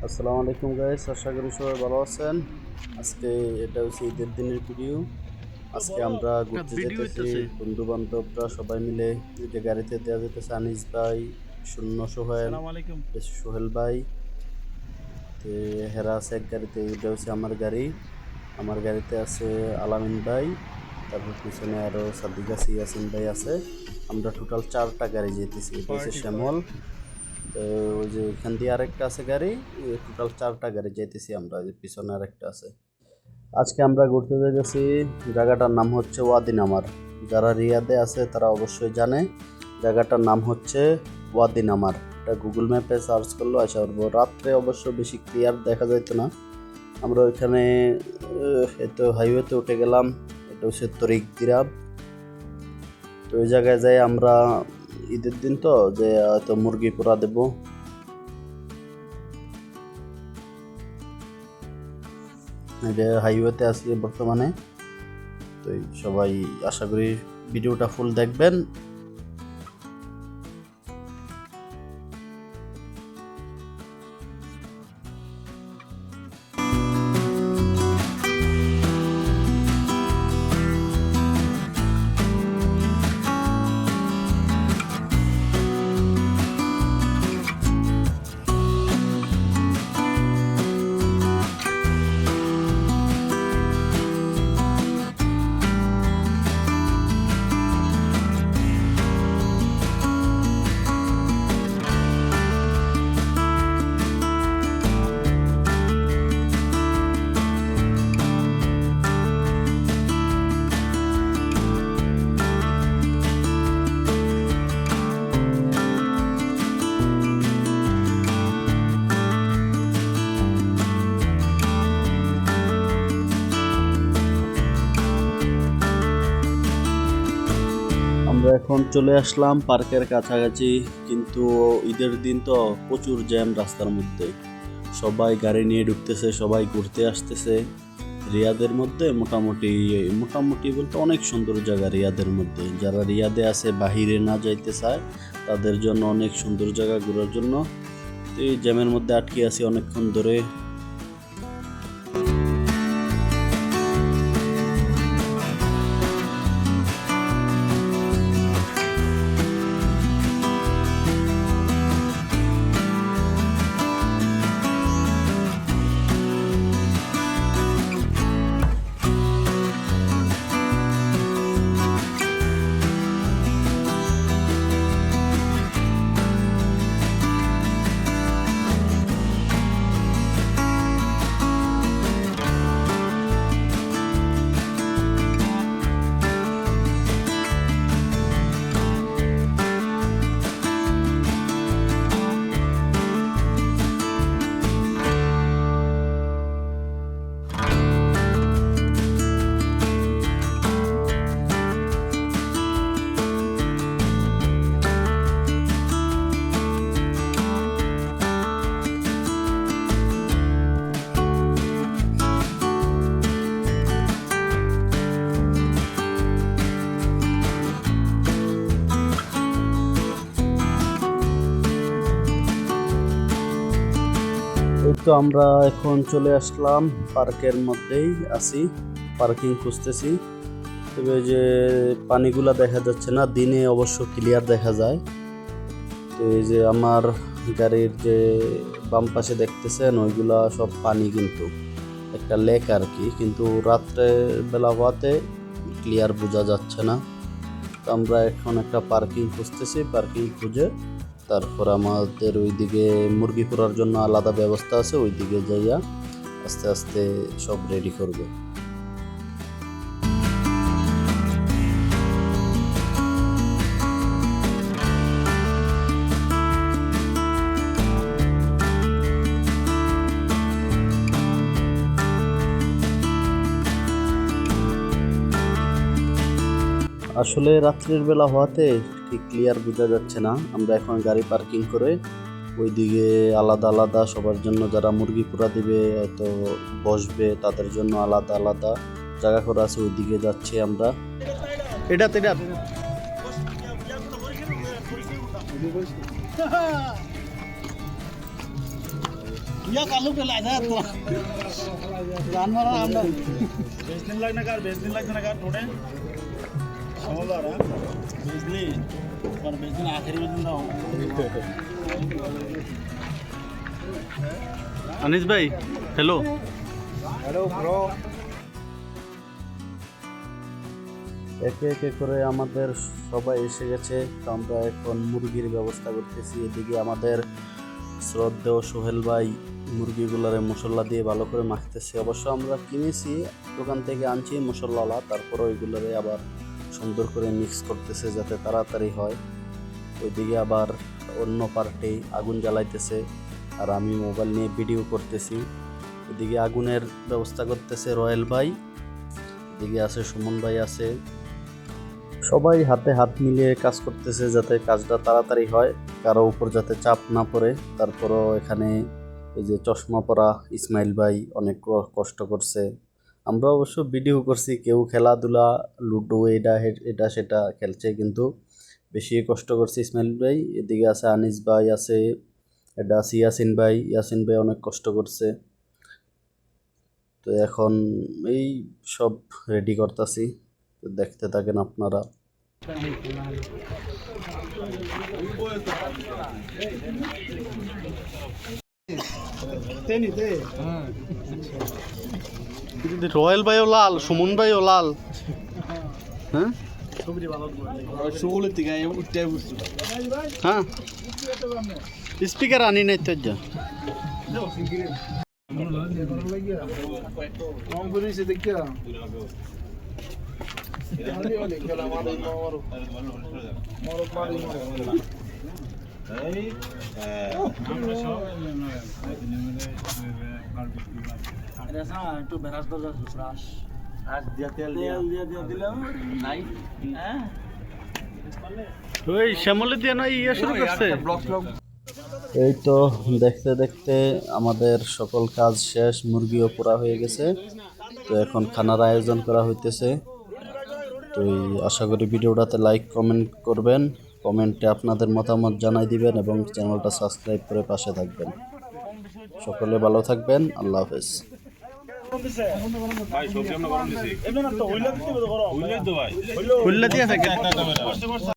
আসসালামু আলাইকুম গাইস, আশা করি সবাই ভালো আছেন। আজকে এটা হচ্ছে ঈদের দিনের ভিডিও। আজকে আমরা ঘুরতে ভিডিও যেতেছি হইতেছে। বন্ধু বান্ধবরা সবাই মিলে। এই যে গাড়িতে দেওয়া যেতেছে আনিস ভাই, শূন্য সোহেল, সালাম আলাইকুম। সোহেল ভাই, তে হেরা আছে এক গাড়িতে। এটা হচ্ছে আমার গাড়ি। আমার গাড়িতে আছে আলামিন ভাই, তারপর পিছনে আরো সাদিক আছে, ইয়াসিন ভাই আছে। আমরা টোটাল 4টা গাড়ি যেতেছি। এটা হচ্ছে পার্টি শ্যামল। পার্টি। তো ওই যে ওইখান দিয়ে আরেকটা আছে গাড়ি। টোটাল 4টা গাড়ি যাইতেছি আমরা, ওই যে পিছনে আরেকটা আছে। আজকে আমরা ঘুরতে যাইতেছি, জায়গাটার নাম হচ্ছে ওয়াদি নামার। যারা রিয়াদে আছে তারা অবশ্যই জানে। জায়গাটার নাম হচ্ছে ওয়াদি নামার। এটা গুগল ম্যাপে সার্চ করলেও আসা পারবো। রাত্রে অবশ্য বেশি ক্লিয়ার দেখা যাইতো না। আমরা ওইখানে এতো হাইওয়েতে উঠে গেলাম। এটা হচ্ছে তরিক দিরাব। তো ওই জায়গায় যাই আমরা। ঈদের দিন তো যে হয়তো মুরগি পোড়া দেবো। যে হাইওয়েতে আছি বর্তমানে। তো সবাই আশা করি ভিডিওটা ফুল দেখবেন। আমরা এখন চলে আসলাম পার্কের কাছাকাছি, কিন্তু ঈদের দিন তো প্রচুর জ্যাম রাস্তার মধ্যে। সবাই গাড়ি নিয়ে ঢুকতেছে, সবাই ঘুরতে আসতেছে। রিয়াদের মধ্যে মোটামুটি মোটামুটি বলতে অনেক সুন্দর জায়গা রিয়াদের মধ্যে। যারা রিয়াদে আছে বাহিরে না যাইতে চায় তাদের জন্য অনেক সুন্দর জায়গা ঘোরার জন্য। তো এই জ্যামের মধ্যে আটকে আছি অনেকক্ষণ ধরে। এই তো আমরা এখন চলে আসলাম, পার্কের মধ্যেই আছি, পার্কিং খুঁজতেছি। তবে যে পানিগুলা দেখা যাচ্ছে না, দিনে অবশ্য ক্লিয়ার দেখা যায়। তো এই যে আমার গাড়ির যে বাম পাশে দেখতেছেন ওইগুলা সব পানি, কিন্তু একটা লেক আর কি, কিন্তু রাত্রে বেলা হওয়াতে ক্লিয়ার বোঝা যাচ্ছে না। তো আমরা এখন একটা পার্কিং খুঁজতেছি, পার্কিং খুঁজে তারপর আমাদের ওইদিকে মুরগি পোড়ার জন্য আলাদা ব্যবস্থা আছে, ওইদিকে যাইয়া আস্তে আস্তে সব রেডি করব। আসলে রাত্রির বেলা হওয়াতে ঠিক ক্লিয়ার বোঝা যাচ্ছে না। আমরা এখন গাড়ি পার্কিং করে ওইদিকে আলাদা আলাদা সবার জন্য, যারা মুরগি পোড়া দিবে হয়তো বসবে তাদের জন্য আলাদা আলাদা জায়গা করা আছে, ওইদিকে যাচ্ছি আমরা। এটা या कालू पे लाया था तो जान मारा हमने बेच दिन लगना कार थोड़े समझदार है बिजली और बेच दिन आखिरी में दिन ना हो अनिस भाई हेलो हेलो ब्रो একে একে করে আমাদের সবাই এসে গেছে, তো আমরা এখন মুরগির ব্যবস্থা করতেছি। এদিকে আমাদের শ্রদ্ধেয় সোহেল ভাই মুরগিগুলোরে মশলা দিয়ে ভালো করে মাখতেছে। অবশ্য আমরা কিনেছি, দোকান থেকে আনছি মশলাওয়ালা, তারপর ওইগুলোরে আবার সুন্দর করে মিক্স করতেছে যাতে তাড়াতাড়ি হয়। ওইদিকে আবার অন্য পার্টি আগুন জ্বালাইতেছে আর আমি মোবাইল নিয়ে ভিডিও করতেছি। এদিকে আগুনের ব্যবস্থা করতেছে রয়েল ভাই, এদিকে আছে সুমন ভাই আছে, সবাই হাতে হাত মিলিয়ে কাজ করতেছে যাতে কাজটা তাড়াতাড়ি হয়, কারো উপর যাতে চাপ না পড়ে। তারপরও এখানে এই যে চশমা পরা ইসমাইল ভাই অনেক কষ্ট করছে। আমরা অবশ্য ভিডিও করছি, কেউ খেলাধুলা লুডো এটা সেটা খেলছে, কিন্তু বেশি কষ্ট করছে ইসমাইল ভাই। এদিকে আছে আনিস ভাই আছে, এটা আছে ইয়াসিন ভাই অনেক কষ্ট করছে। তো এখন এই সব রেডি করতেছি, তো দেখতে থাকেন আপনারা। রয়েল ভাইও লাল, সুমন ভাইও লাল। হ্যাঁ হ্যাঁ স্পিকার আনি নাই তো যা ওই শ্যামলে দিয়ে না ইয়ে শুরু করছে। এই তো দেখতে দেখতে আমাদের সকল কাজ শেষ, মুরগিও পোড়া হয়ে গেছে। তো এখন খানার আয়োজন করা হইতেছে। তো আশা করি ভিডিওটাতে লাইক কমেন্ট করবেন, কমেন্টে আপনাদের মতামত জানাই দিবেন এবং চ্যানেলটা সাবস্ক্রাইব করে পাশে থাকবেন। সকলে ভালো থাকবেন, আল্লাহ হাফেজ। ভাই সবজি আমরা গরম দিছি এমনি না তো হইলা দিতে হবে তো গরম হইলাই তো ভাই খুললে দিয়ে থাকে।